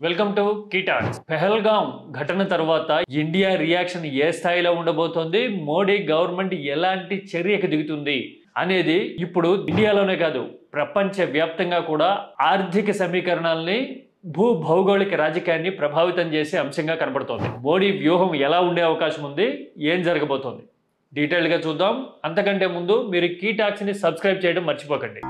Welcome to కీటాక్స్. Pahalgam ఘటన తర్వాత India reaction ఏ స్థాయిలో ఉండబోతోంది, మోడీ గవర్నమెంట్ ఎలాంటి చర్యకు దిగుతుంది అనేది ఇప్పుడు ఇండియాలోనే కాదు ప్రపంచ వ్యాప్తంగా కూడా ఆర్థిక సమీకరణాలని భౌగోళిక రాజకీయాన్ని ప్రభావితం చేసే అంశంగా కనబడుతోంది. మోడీ వ్యూహం ఎలా ఉండే అవకాశం ఉంది, ఏం జరగబోతోంది డీటెయిల్గా చూద్దాం. అంతకంటే ముందు మీరు కీటాక్స్ని సబ్స్క్రైబ్ చేయడం మర్చిపోకండి.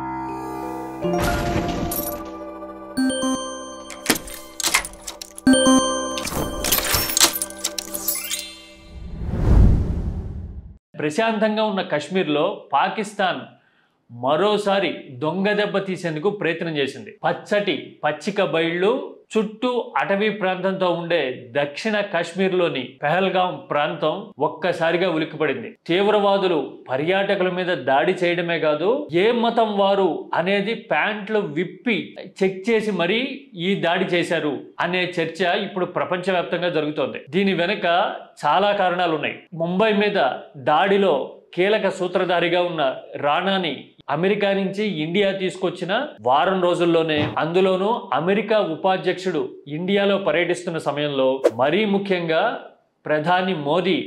ప్రశాంతంగా ఉన్న కశ్మీర్లో పాకిస్తాన్ మరోసారి దొంగ దెబ్బ తీసేందుకు ప్రయత్నం చేసింది. పచ్చిక బయళ్ళు చుట్టూ అటవీ ప్రాంతంతో ఉండే దక్షిణ కాశ్మీర్లోని పెహల్గాం ప్రాంతం ఒక్కసారిగా ఉలిక్కిపడింది. తీవ్రవాదులు పర్యాటకుల మీద దాడి చేయడమే కాదు, ఏ మతం వారు అనేది ప్యాంట్లు విప్పి చెక్ చేసి మరీ ఈ దాడి చేశారు అనే చర్చ ఇప్పుడు ప్రపంచవ్యాప్తంగా జరుగుతోంది. దీని వెనుక చాలా కారణాలు ఉన్నాయి. ముంబై మీద దాడిలో కీలక సూత్రధారిగా ఉన్న రాణాని అమెరికా నుంచి ఇండియా తీసుకొచ్చిన వారం రోజుల్లోనే, అందులోనూ అమెరికా ఉపాధ్యక్షుడు ఇండియాలో పర్యటిస్తున్న సమయంలో, మరీ ముఖ్యంగా ప్రధాని మోదీ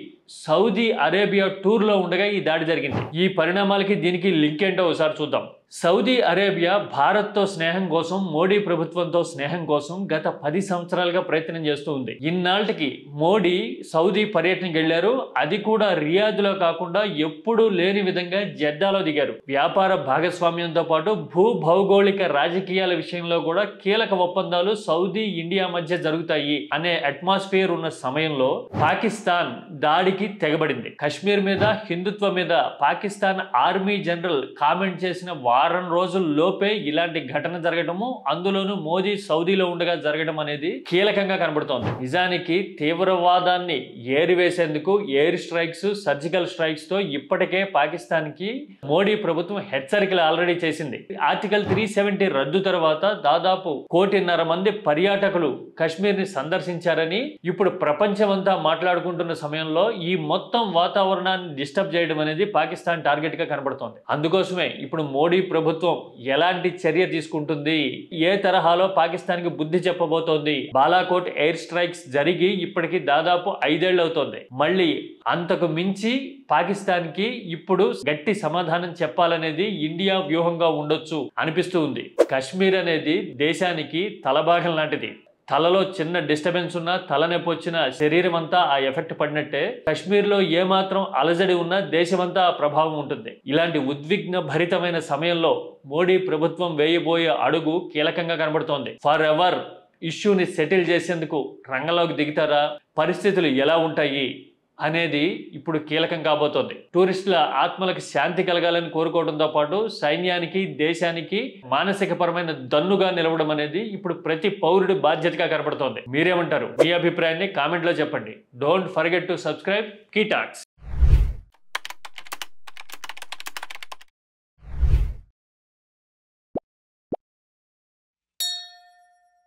సౌదీ అరేబియా టూర్లో ఉండగా ఈ దాడి జరిగింది. ఈ పరిణామాలకి దీనికి లింక్ ఏంటో ఒకసారి చూద్దాం. సౌదీ అరేబియా భారత్తో స్నేహం కోసం, మోడీ ప్రభుత్వంతో స్నేహం కోసం గత 10 సంవత్సరాలుగా ప్రయత్నం చేస్తూ ఉంది. ఇన్నాళ్ళకి మోడీ సౌదీ పర్యటనకి వెళ్లారు. అది కూడా రియాద్లో కాకుండా ఎప్పుడూ లేని విధంగా జెడ్డాలో దిగారు. వ్యాపార భాగస్వామ్యంతో పాటు భౌగోళిక రాజకీయాల విషయంలో కూడా కీలక ఒప్పందాలు సౌదీ ఇండియా మధ్య జరుగుతాయి అనే అట్మాస్ఫియర్ ఉన్న సమయంలో పాకిస్తాన్ దాడికి తెగబడింది. కశ్మీర్ మీద, హిందుత్వ మీద పాకిస్తాన్ ఆర్మీ జనరల్ కామెంట్ చేసిన వారం రోజుల లోపే ఇలాంటి ఘటన జరగడము, అందులోనూ మోదీ సౌదీలో ఉండగా జరగడం అనేది కీలకంగా కనబడుతోంది. నిజానికి తీవ్రవాదాన్ని ఏరివేసేందుకు ఎయిర్ స్ట్రైక్స్, సర్జికల్ స్ట్రైక్స్ తో ఇప్పటికే పాకిస్తాన్ కి మోడీ ప్రభుత్వం హెచ్చరికలు ఆల్రెడీ చేసింది. ఆర్టికల్ 370 రద్దు తర్వాత దాదాపు 1.5 కోటి మంది పర్యాటకులు కశ్మీర్ ని సందర్శించారని ఇప్పుడు ప్రపంచమంతా మాట్లాడుకుంటున్న సమయంలో ఈ మొత్తం వాతావరణాన్ని డిస్టర్బ్ చేయడం అనేది పాకిస్తాన్ టార్గెట్ గా కనబడుతోంది. అందుకోసమే ఇప్పుడు మోడీ ప్రభుత్వం ఎలాంటి చర్య తీసుకుంటుంది, ఏ తరహాలో పాకిస్తాన్ కి బుద్ధి చెప్పబోతోంది. బాలాకోట్ ఎయిర్ స్ట్రైక్స్ జరిగి ఇప్పటికి దాదాపు 5 ఏళ్ళు అవుతోంది. మళ్ళీ అంతకు మించి పాకిస్తాన్ కి ఇప్పుడు గట్టి సమాధానం చెప్పాలనేది ఇండియా వ్యూహంగా ఉండొచ్చు అనిపిస్తూ ఉంది. కశ్మీర్ అనేది దేశానికి తలభాగం లాంటిది. తలలో చిన్న డిస్టర్బెన్స్ ఉన్నా, తలనొప్పి వచ్చిన శరీరం అంతా ఆ ఎఫెక్ట్ పడినట్టే కశ్మీర్లో ఏమాత్రం అలజడి ఉన్నా దేశమంతా ఆ ప్రభావం ఉంటుంది. ఇలాంటి ఉద్విగ్న భరితమైన సమయంలో మోడీ ప్రభుత్వం వేయబోయే అడుగు కీలకంగా కనబడుతోంది. ఫర్ ఎవర్ ఇష్యూని సెటిల్ చేసేందుకు రంగంలోకి దిగుతారా, పరిస్థితులు ఎలా ఉంటాయి అనేది ఇప్పుడు కీలకం కాబోతోంది. టూరిస్టుల ఆత్మలకు శాంతి కలగాలని కోరుకోవడంతో పాటు సైన్యానికి, దేశానికి మానసిక పరమైన దన్నుగా నిలవడం అనేది ఇప్పుడు ప్రతి పౌరుడి బాధ్యతగా కనబడుతోంది. మీరేమంటారు? మీ అభిప్రాయాన్ని కామెంట్లో చెప్పండి. Don't forget to subscribe కీటాక్స్.